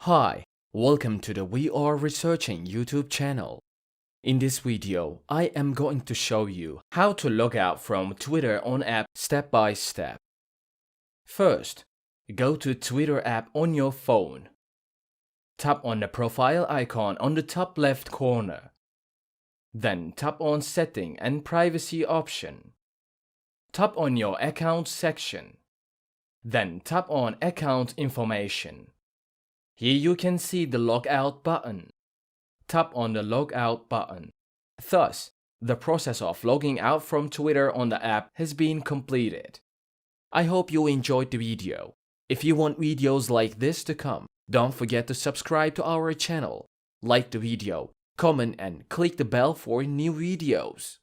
Hi, welcome to the We Are Researching YouTube channel. In this video, I am going to show you how to log out from Twitter on app step by step. First, go to Twitter app on your phone. Tap on the profile icon on the top left corner. Then tap on Setting and Privacy option. Tap on your Account section. Then tap on Account Information. Here you can see the Logout button. Tap on the Logout button. Thus, the process of logging out from Twitter on the app has been completed. I hope you enjoyed the video. If you want videos like this to come, don't forget to subscribe to our channel, like the video, comment and click the bell for new videos.